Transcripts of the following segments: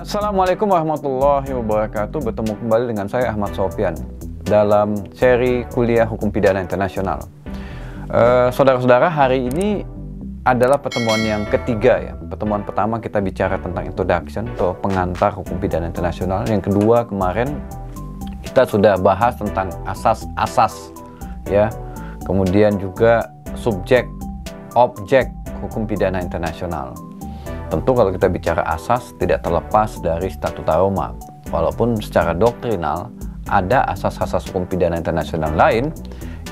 Assalamualaikum warahmatullahi wabarakatuh. Bertemu kembali dengan saya Ahmad Sofyan dalam seri kuliah hukum pidana internasional. Saudara-saudara, hari ini adalah pertemuan yang ketiga ya. Pertemuan pertama kita bicara tentang introduction atau pengantar hukum pidana internasional. Yang kedua kemarin kita sudah bahas tentang asas-asas ya. Kemudian juga subjek, objek hukum pidana internasional. Tentu kalau kita bicara asas tidak terlepas dari Statuta Roma. Walaupun secara doktrinal ada asas-asas hukum pidana internasional lain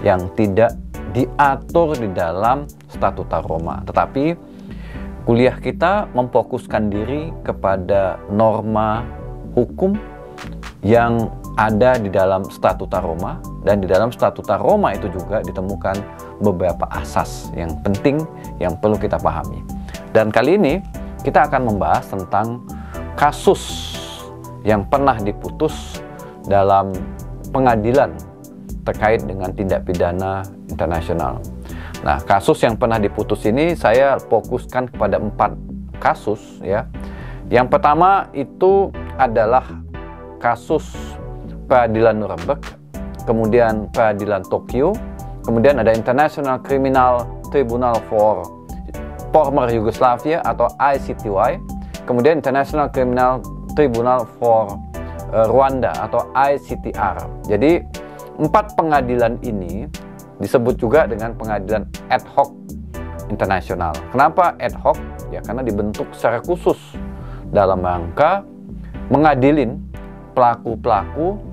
yang tidak diatur di dalam Statuta Roma. Tetapi kuliah kita memfokuskan diri kepada norma hukum yang ada di dalam Statuta Roma, dan di dalam Statuta Roma itu juga ditemukan beberapa asas yang penting yang perlu kita pahami. Dan kali ini kita akan membahas tentang kasus yang pernah diputus dalam pengadilan terkait dengan tindak pidana internasional. Nah, kasus yang pernah diputus ini saya fokuskan kepada 4 kasus ya. Yang pertama itu adalah kasus peradilan Nuremberg, kemudian peradilan Tokyo, kemudian ada International Criminal Tribunal for Former Yugoslavia atau ICTY, kemudian International Criminal Tribunal for Rwanda atau ICTR. Jadi 4 pengadilan ini disebut juga dengan pengadilan ad hoc internasional. Kenapa ad hoc? Ya karena dibentuk secara khusus dalam rangka mengadilin pelaku-pelaku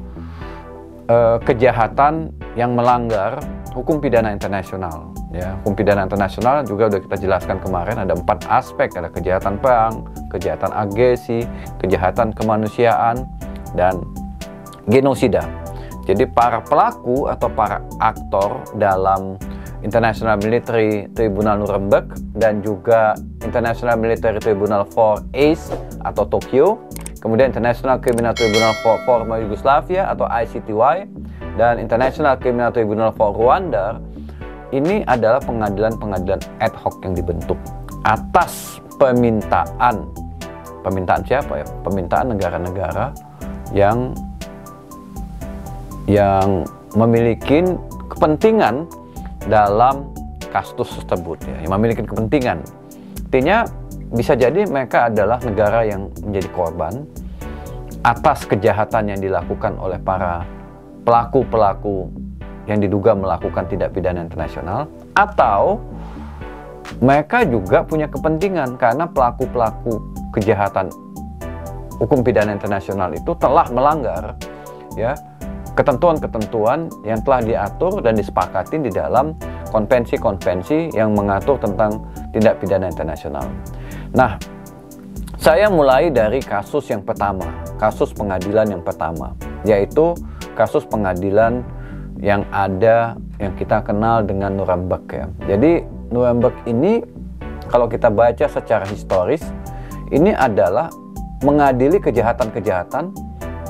kejahatan yang melanggar hukum pidana internasional. Ya, hukum pidana internasional juga sudah kita jelaskan kemarin, ada 4 aspek, ada kejahatan perang, kejahatan agresi, kejahatan kemanusiaan, dan genosida. Jadi para pelaku atau para aktor dalam International Military Tribunal Nuremberg dan juga International Military Tribunal for ACE atau Tokyo, kemudian International Criminal Tribunal for Former Yugoslavia atau ICTY, dan International Criminal Tribunal for Rwanda. Ini adalah pengadilan-pengadilan ad hoc yang dibentuk atas permintaan siapa ya? Permintaan negara-negara yang memiliki kepentingan dalam kasus tersebut ya, yang memiliki kepentingan. Artinya bisa jadi mereka adalah negara yang menjadi korban atas kejahatan yang dilakukan oleh para pelaku-pelaku yang diduga melakukan tindak pidana internasional, atau mereka juga punya kepentingan karena pelaku-pelaku kejahatan hukum pidana internasional itu telah melanggar ya ketentuan-ketentuan yang telah diatur dan disepakati di dalam konvensi-konvensi yang mengatur tentang tindak pidana internasional. Nah, saya mulai dari kasus yang pertama, kasus pengadilan yang pertama, yaitu kasus pengadilan yang ada yang kita kenal dengan Nuremberg ya. Jadi Nuremberg ini kalau kita baca secara historis, ini adalah mengadili kejahatan-kejahatan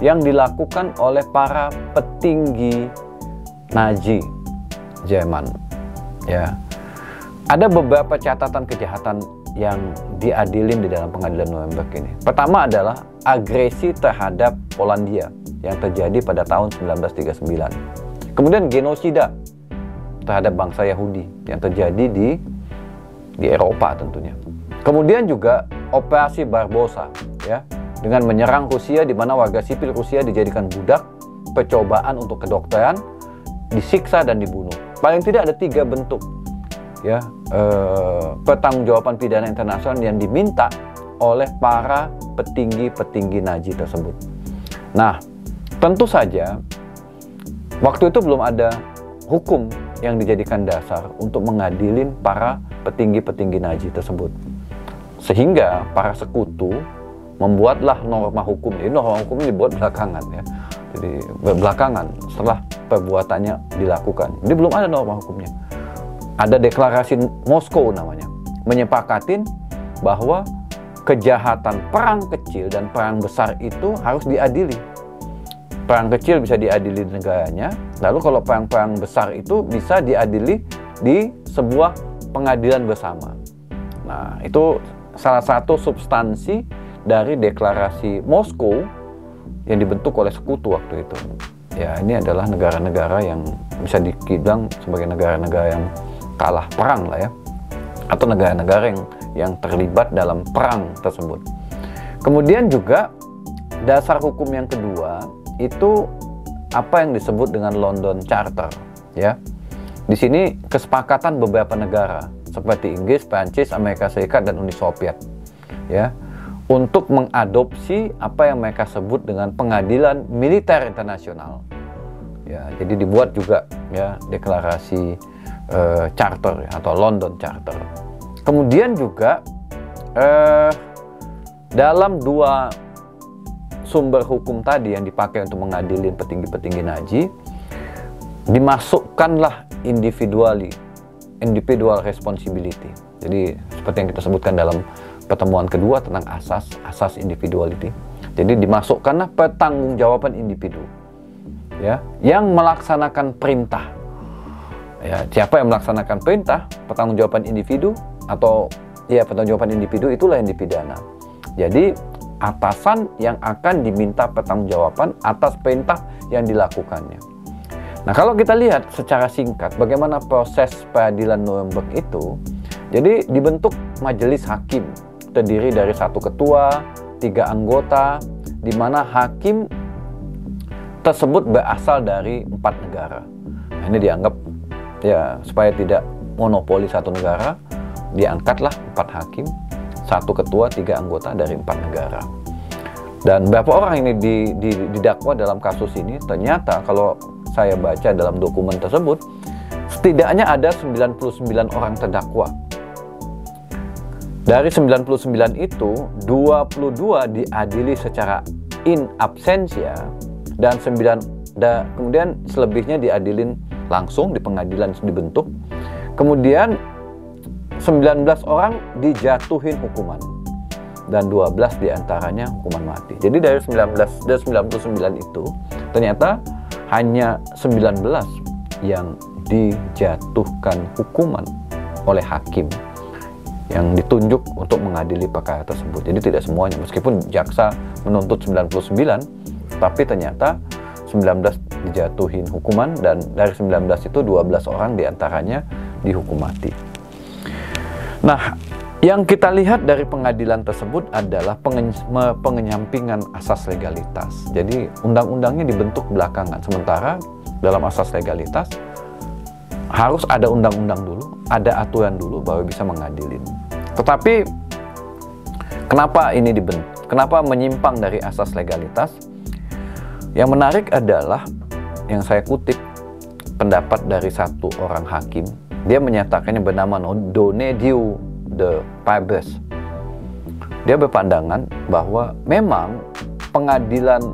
yang dilakukan oleh para petinggi Nazi Jerman ya. Ada beberapa catatan kejahatan yang diadilin di dalam pengadilan Nuremberg ini. Pertama adalah agresi terhadap Polandia yang terjadi pada tahun 1939. Kemudian genosida terhadap bangsa Yahudi yang terjadi di Eropa tentunya. Kemudian juga operasi Barbarossa ya, dengan menyerang Rusia di mana warga sipil Rusia dijadikan budak, percobaan untuk kedokteran, disiksa dan dibunuh. Paling tidak ada 3 bentuk ya pertanggungjawaban pidana internasional yang diminta oleh para petinggi-petinggi Nazi tersebut. Nah, tentu saja waktu itu belum ada hukum yang dijadikan dasar untuk mengadilin para petinggi-petinggi Nazi tersebut. Sehingga para sekutu membuatlah norma hukum. Jadi norma hukum ini dibuat belakangan ya. Jadi belakangan setelah perbuatannya dilakukan. Jadi belum ada norma hukumnya. Ada deklarasi Moskow namanya, menyepakatin bahwa kejahatan perang kecil dan perang besar itu harus diadili. Perang kecil bisa diadili di negaranya, lalu kalau perang-perang besar itu bisa diadili di sebuah pengadilan bersama. Nah, itu salah satu substansi dari deklarasi Moskow yang dibentuk oleh sekutu waktu itu. Ya, ini adalah negara-negara yang bisa dibilang sebagai negara-negara yang kalah perang lah ya, atau negara-negara yang terlibat dalam perang tersebut. Kemudian juga dasar hukum yang kedua itu apa yang disebut dengan London Charter, ya. Di sini kesepakatan beberapa negara seperti Inggris, Prancis, Amerika Serikat, dan Uni Soviet, ya, untuk mengadopsi apa yang mereka sebut dengan pengadilan militer internasional. Ya, jadi dibuat juga ya deklarasi charter ya, atau London Charter. Kemudian juga dalam dua sumber hukum tadi yang dipakai untuk mengadili petinggi-petinggi Nazi, dimasukkanlah individual responsibility. Jadi seperti yang kita sebutkan dalam pertemuan kedua tentang asas individuality. Jadi dimasukkanlah pertanggungjawaban individu, ya, yang melaksanakan perintah. Ya, siapa yang melaksanakan perintah? Pertanggungjawaban individu, atau ya pertanggungjawaban individu itulah yang dipidana. Jadi atasan yang akan diminta pertanggungjawaban atas perintah yang dilakukannya. Nah, kalau kita lihat secara singkat bagaimana proses peradilan Nuremberg itu, jadi dibentuk majelis hakim terdiri dari 1 ketua, 3 anggota, di mana hakim tersebut berasal dari 4 negara. Nah, ini dianggap ya supaya tidak monopoli satu negara, diangkatlah 4 hakim, 1 ketua, 3 anggota dari 4 negara. Dan berapa orang ini didakwa dalam kasus ini? Ternyata kalau saya baca dalam dokumen tersebut, setidaknya ada 99 orang terdakwa. Dari 99 itu, 22 diadili secara in absentia, dan kemudian selebihnya diadilin langsung di pengadilan dibentuk. Kemudian 19 orang dijatuhin hukuman, dan 12 diantaranya hukuman mati. Jadi dari 99 itu ternyata hanya 19 yang dijatuhkan hukuman oleh hakim yang ditunjuk untuk mengadili perkara tersebut. Jadi tidak semuanya, meskipun jaksa menuntut 99, tapi ternyata 19 dijatuhin hukuman, dan dari 19 itu 12 orang diantaranya dihukum mati. Nah, yang kita lihat dari pengadilan tersebut adalah pengenyampingan asas legalitas. Jadi undang-undangnya dibentuk belakangan, sementara dalam asas legalitas harus ada undang-undang dulu, ada aturan dulu baru bisa mengadilin. Tetapi kenapa ini dibentuk? Kenapa menyimpang dari asas legalitas? Yang menarik adalah yang saya kutip pendapat dari satu orang hakim. Dia menyatakannya bernama Donedieu de Pabes. Dia berpandangan bahwa memang pengadilan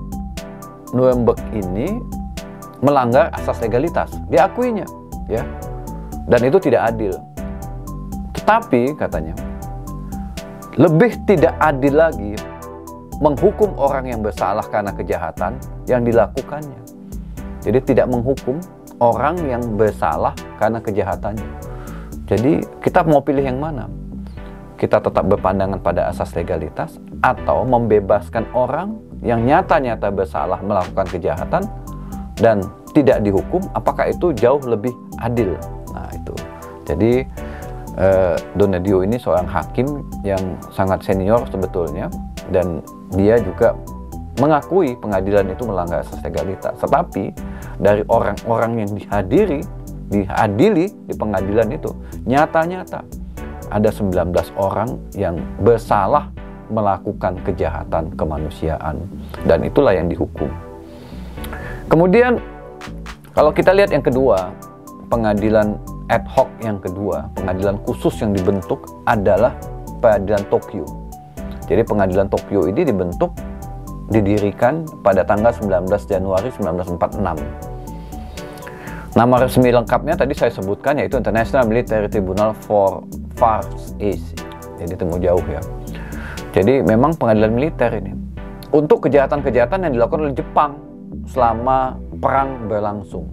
Nuremberg ini melanggar asas legalitas, diakuinya, ya, dan itu tidak adil. Tetapi katanya lebih tidak adil lagi menghukum orang yang bersalah karena kejahatan yang dilakukannya. Jadi tidak menghukum orang yang bersalah karena kejahatannya. Jadi kita mau pilih yang mana? Kita tetap berpandangan pada asas legalitas, atau membebaskan orang yang nyata-nyata bersalah melakukan kejahatan dan tidak dihukum? Apakah itu jauh lebih adil? Nah itu. Jadi Donedieu ini seorang hakim yang sangat senior sebetulnya, dan dia juga mengakui pengadilan itu melanggar asas legalitas. Tetapi dari orang-orang yang diadili di pengadilan itu, nyata-nyata ada 19 orang yang bersalah melakukan kejahatan kemanusiaan, dan itulah yang dihukum. Kemudian kalau kita lihat yang kedua, pengadilan ad hoc yang kedua, pengadilan khusus yang dibentuk adalah pengadilan Tokyo. Jadi pengadilan Tokyo ini didirikan pada tanggal 19 Januari 1946. Nama resmi lengkapnya tadi saya sebutkan, yaitu International Military Tribunal for Far East. Jadi Timur Jauh ya. Jadi memang pengadilan militer ini untuk kejahatan-kejahatan yang dilakukan oleh Jepang selama perang berlangsung.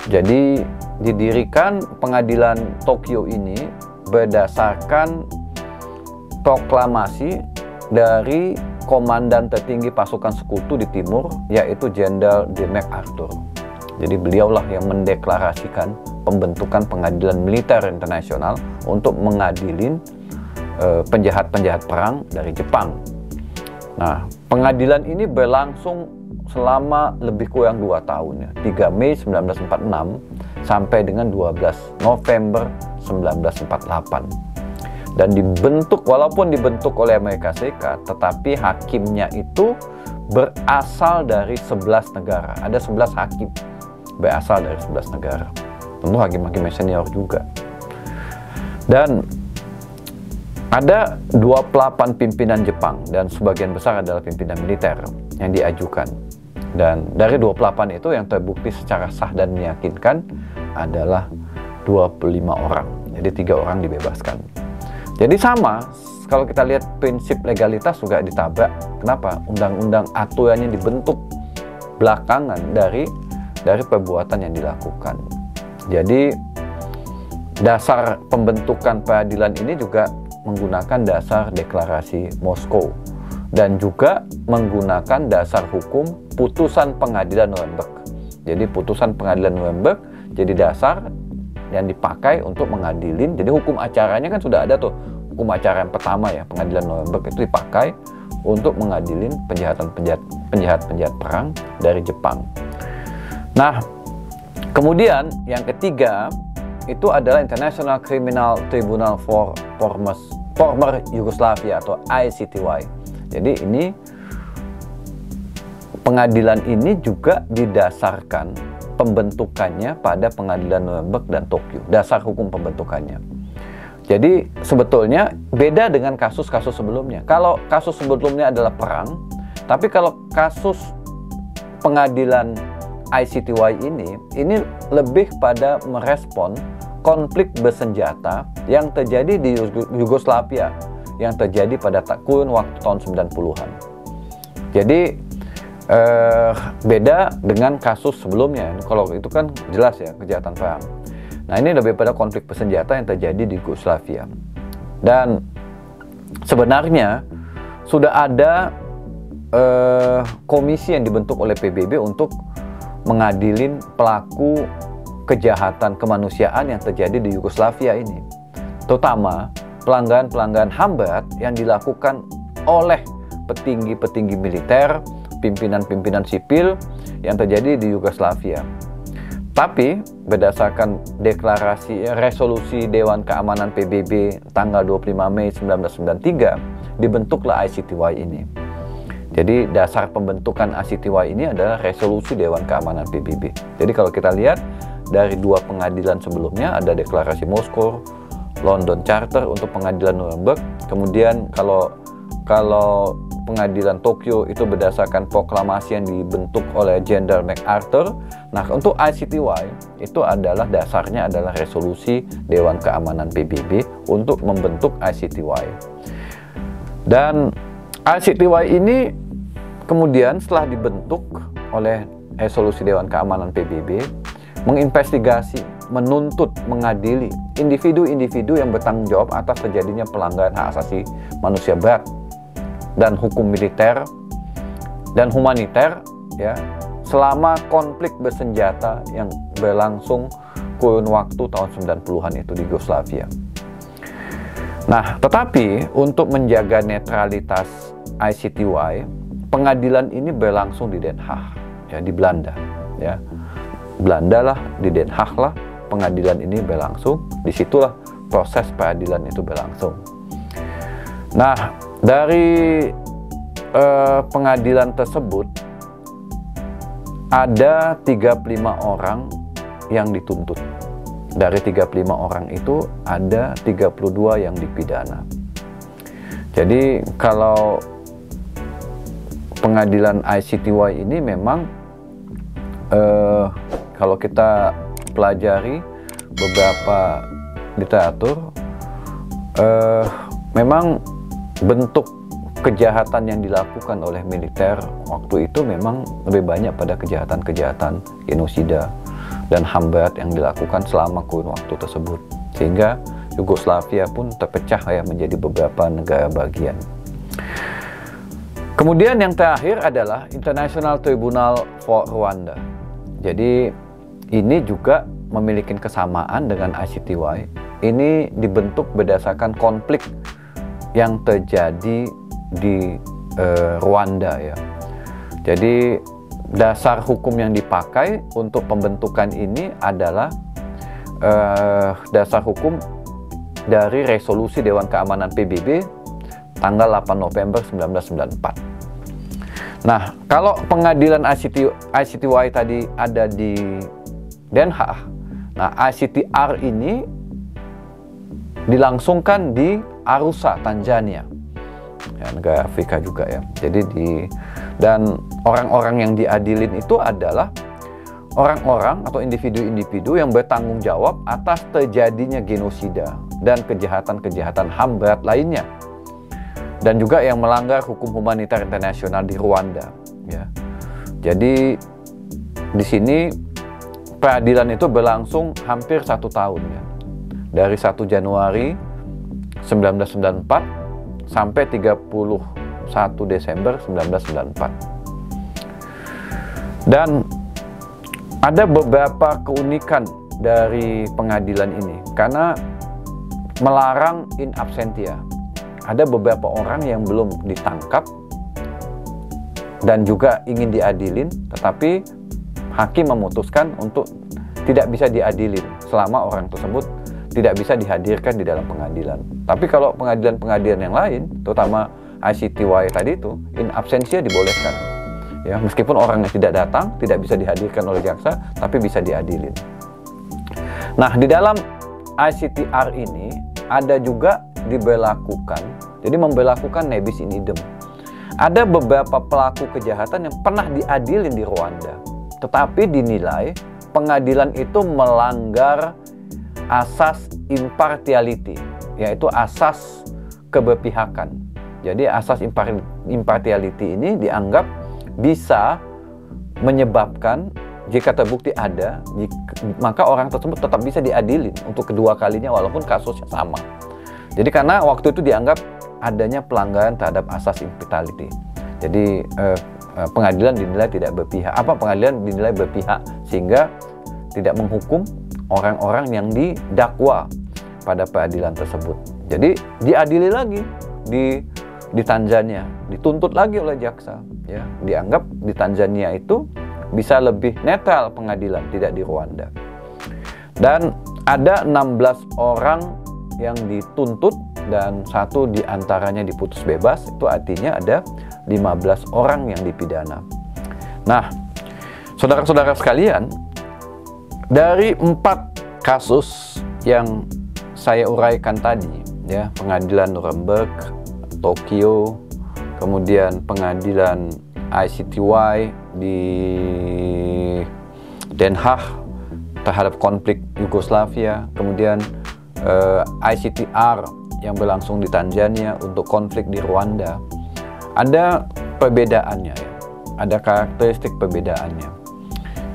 Jadi didirikan pengadilan Tokyo ini berdasarkan proklamasi dari komandan tertinggi pasukan sekutu di timur, yaitu Jenderal D. MacArthur. Jadi beliaulah yang mendeklarasikan pembentukan pengadilan militer internasional untuk mengadilin penjahat-penjahat perang dari Jepang. Nah, pengadilan ini berlangsung selama lebih kurang 2 tahun ya, 3 Mei 1946 sampai dengan 12 November 1948. Dan dibentuk, walaupun dibentuk oleh Amerika Serikat, tetapi hakimnya itu berasal dari 11 negara. Ada 11 hakim berasal dari 11 negara. Tentu hakim-hakim senior juga. Dan ada 28 pimpinan Jepang dan sebagian besar adalah pimpinan militer yang diajukan. Dan dari 28 itu yang terbukti secara sah dan meyakinkan adalah 25 orang. Jadi 3 orang dibebaskan. Jadi sama, kalau kita lihat prinsip legalitas juga ditabrak. Kenapa? Undang-undang aturannya dibentuk belakangan dari perbuatan yang dilakukan. Jadi dasar pembentukan peradilan ini juga menggunakan dasar deklarasi Moskow dan juga menggunakan dasar hukum putusan pengadilan Nuremberg. Jadi putusan pengadilan Nuremberg jadi dasar yang dipakai untuk mengadilin. Jadi hukum acaranya kan sudah ada tuh. Hukum acara yang pertama ya, pengadilan Nuremberg itu dipakai untuk mengadilin penjahat-penjahat perang dari Jepang. Nah, kemudian yang ketiga itu adalah International Criminal Tribunal for Former Yugoslavia atau ICTY. Jadi ini pengadilan ini juga didasarkan pembentukannya pada pengadilan Nuremberg dan Tokyo, dasar hukum pembentukannya. Jadi sebetulnya beda dengan kasus-kasus sebelumnya. Kalau kasus sebelumnya adalah perang, tapi kalau kasus pengadilan ICTY ini lebih pada merespon konflik bersenjata yang terjadi di Yugoslavia, yang terjadi pada kurun waktu tahun 90-an. Jadi beda dengan kasus sebelumnya. Kalau itu kan jelas ya, kejahatan perang. Nah, ini lebih pada konflik bersenjata yang terjadi di Yugoslavia. Dan sebenarnya sudah ada komisi yang dibentuk oleh PBB untuk mengadilin pelaku kejahatan kemanusiaan yang terjadi di Yugoslavia ini. Terutama pelanggaran-pelanggaran HAM berat yang dilakukan oleh petinggi-petinggi militer, pimpinan-pimpinan sipil yang terjadi di Yugoslavia. Tapi berdasarkan deklarasi resolusi Dewan Keamanan PBB tanggal 25 Mei 1993 dibentuklah ICTY ini. Jadi dasar pembentukan ICTY ini adalah resolusi Dewan Keamanan PBB. Jadi kalau kita lihat dari 2 pengadilan sebelumnya ada deklarasi Moskow, London Charter untuk pengadilan Nuremberg. Kemudian kalau pengadilan Tokyo itu berdasarkan proklamasi yang dibentuk oleh Jenderal MacArthur. Nah, untuk ICTY itu adalah dasarnya adalah resolusi Dewan Keamanan PBB untuk membentuk ICTY. Dan ICTY ini kemudian setelah dibentuk oleh resolusi Dewan Keamanan PBB menginvestigasi, menuntut, mengadili individu-individu yang bertanggung jawab atas terjadinya pelanggaran hak asasi manusia berat dan hukum militer dan humaniter ya selama konflik bersenjata yang berlangsung kurun waktu tahun 90-an itu di Yugoslavia. Nah, tetapi untuk menjaga netralitas ICTY, pengadilan ini berlangsung di Den Haag ya, di Belanda ya. Belanda lah, di Den Haag lah pengadilan ini berlangsung, disitulah proses peradilan itu berlangsung. Nah, dari pengadilan tersebut ada 35 orang yang dituntut. Dari 35 orang itu ada 32 yang dipidana. Jadi kalau pengadilan ICTY ini memang kalau kita pelajari beberapa literatur, memang bentuk kejahatan yang dilakukan oleh militer waktu itu memang lebih banyak pada kejahatan-kejahatan genosida dan HAM berat yang dilakukan selama kurun waktu tersebut, sehingga Yugoslavia pun terpecah ya menjadi beberapa negara bagian. Kemudian yang terakhir adalah International Tribunal for Rwanda. Jadi ini juga memiliki kesamaan dengan ICTY. Ini dibentuk berdasarkan konflik yang terjadi di Rwanda ya. Jadi dasar hukum yang dipakai untuk pembentukan ini adalah dasar hukum dari resolusi Dewan Keamanan PBB tanggal 8 November 1994. Nah, kalau pengadilan ICTY tadi ada di Den Haag, nah ICTR ini dilangsungkan di Arusha, Tanzania, ya, negara Afrika juga ya. Jadi dan orang-orang yang diadilin itu adalah orang-orang atau individu-individu yang bertanggung jawab atas terjadinya genosida dan kejahatan-kejahatan HAM berat lainnya, dan juga yang melanggar hukum humanitar internasional di Rwanda ya. Jadi di sini peradilan itu berlangsung hampir 1 tahun ya, dari 1 Januari 1994 sampai 31 Desember 1994. Dan ada beberapa keunikan dari pengadilan ini karena melarang in absentia. Ada beberapa orang yang belum ditangkap dan juga ingin diadilin, tetapi hakim memutuskan untuk tidak bisa diadilin selama orang tersebut tidak bisa dihadirkan di dalam pengadilan. Tapi kalau pengadilan-pengadilan yang lain, terutama ICTY tadi itu, in absentia dibolehkan. Ya, meskipun orangnya tidak datang, tidak bisa dihadirkan oleh jaksa, tapi bisa diadilin. Nah, di dalam ICTR ini ada juga diberlakukan, jadi memberlakukan nebis in idem. Ada beberapa pelaku kejahatan yang pernah diadilin di Rwanda, tetapi dinilai pengadilan itu melanggar asas impartiality, yaitu asas keberpihakan. Jadi asas impartiality ini dianggap bisa menyebabkan jika terbukti ada, maka orang tersebut tetap bisa diadilin untuk kedua kalinya walaupun kasusnya sama. Jadi karena waktu itu dianggap adanya pelanggaran terhadap asas impartiality. Jadi pengadilan dinilai tidak berpihak. Pengadilan dinilai berpihak sehingga tidak menghukum orang-orang yang didakwa pada peradilan tersebut. Jadi diadili lagi di Tanzania, dituntut lagi oleh jaksa. Ya, dianggap di Tanzania itu bisa lebih netral pengadilan, tidak di Rwanda. Dan ada 16 orang yang dituntut dan 1 diantaranya diputus bebas. Itu artinya ada 15 orang yang dipidana. Nah, saudara-saudara sekalian, dari 4 kasus yang saya uraikan tadi, ya, pengadilan Nuremberg, Tokyo, kemudian pengadilan ICTY di Den Haag terhadap konflik Yugoslavia, kemudian ICTR yang berlangsung di Tanzania untuk konflik di Rwanda, ada perbedaannya ya, ada karakteristik perbedaannya.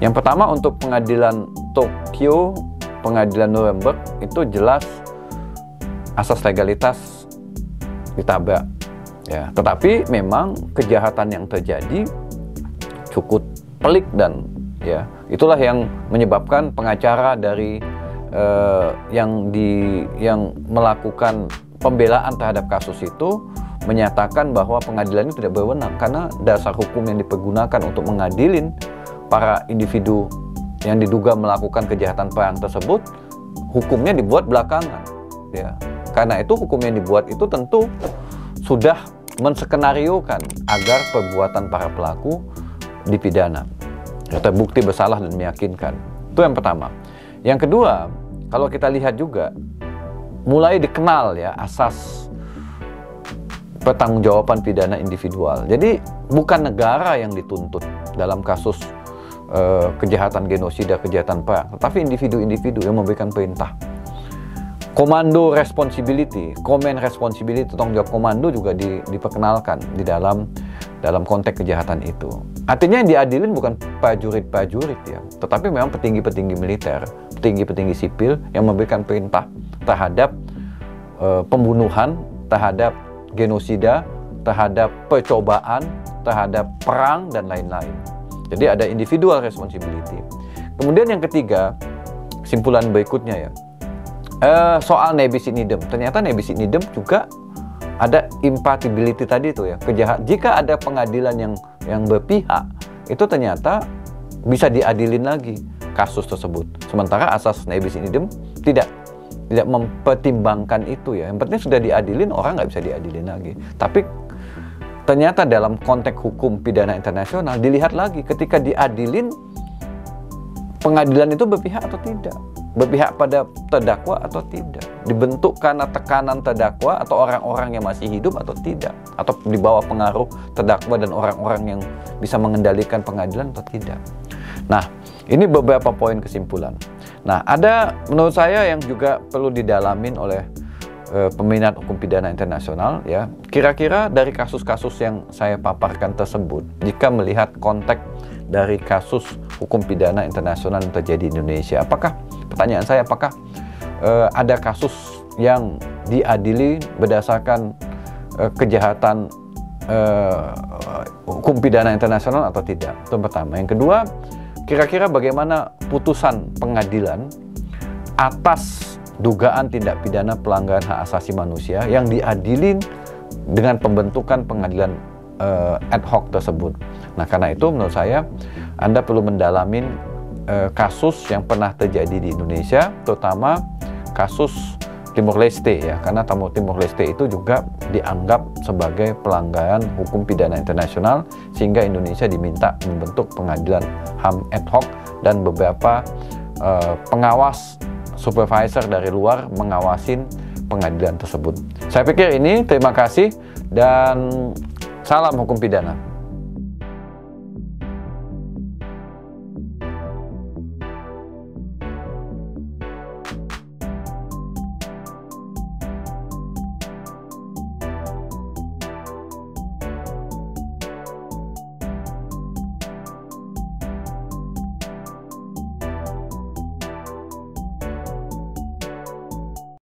Yang pertama, untuk pengadilan Tokyo, pengadilan Nuremberg itu jelas asas legalitas ditabrak ya, tetapi memang kejahatan yang terjadi cukup pelik dan ya itulah yang menyebabkan pengacara dari yang melakukan pembelaan terhadap kasus itu menyatakan bahwa pengadilan itu tidak berwenang karena dasar hukum yang dipergunakan untuk mengadilin para individu yang diduga melakukan kejahatan perang tersebut, hukumnya dibuat belakangan ya. Karena itu hukum yang dibuat itu tentu sudah menskenariokan agar perbuatan para pelaku dipidana, terbukti bersalah dan meyakinkan. Itu yang pertama. Yang kedua, kalau kita lihat juga mulai dikenal ya asas pertanggungjawaban pidana individual. Jadi bukan negara yang dituntut dalam kasus kejahatan genosida, kejahatan perang, tetapi individu-individu yang memberikan perintah. Komando responsibility, command responsibility, tanggung jawab komando juga diperkenalkan di dalam konteks kejahatan itu. Artinya yang diadilin bukan prajurit-prajurit ya, tetapi memang petinggi-petinggi militer, petinggi-petinggi sipil yang memberikan perintah terhadap pembunuhan, terhadap genosida, terhadap percobaan, terhadap perang, dan lain-lain. Jadi ada individual responsibility. Kemudian yang ketiga, kesimpulan berikutnya ya, soal nebis in idem. Ternyata nebis in idem juga ada impatibility tadi itu ya, jika ada pengadilan yang berpihak, itu ternyata bisa diadilin lagi kasus tersebut. Sementara asas nebis in idem tidak mempertimbangkan itu ya. Yang penting sudah diadilin, orang nggak bisa diadilin lagi. Tapi ternyata dalam konteks hukum pidana internasional dilihat lagi ketika diadilin, pengadilan itu berpihak atau tidak, berpihak pada terdakwa atau tidak, dibentuk karena tekanan terdakwa atau orang-orang yang masih hidup atau tidak, atau di bawah pengaruh terdakwa dan orang-orang yang bisa mengendalikan pengadilan atau tidak. Nah, ini beberapa poin kesimpulan. Nah, ada menurut saya yang juga perlu didalamin oleh peminat hukum pidana internasional ya. Kira-kira dari kasus-kasus yang saya paparkan tersebut, jika melihat konteks dari kasus hukum pidana internasional yang terjadi di Indonesia, pertanyaan saya, apakah ada kasus yang diadili berdasarkan kejahatan hukum pidana internasional atau tidak? Itu yang pertama. Yang kedua, kira-kira bagaimana putusan pengadilan atas dugaan tindak pidana pelanggaran hak asasi manusia yang diadilin dengan pembentukan pengadilan ad hoc tersebut. Nah, karena itu menurut saya Anda perlu mendalamin kasus yang pernah terjadi di Indonesia, terutama kasus Timor Leste ya, karena Timor Leste itu juga dianggap sebagai pelanggaran hukum pidana internasional, sehingga Indonesia diminta membentuk pengadilan HAM ad hoc dan beberapa pengawas supervisor dari luar mengawasin pengadilan tersebut. Saya pikir ini, terima kasih dan salam hukum pidana.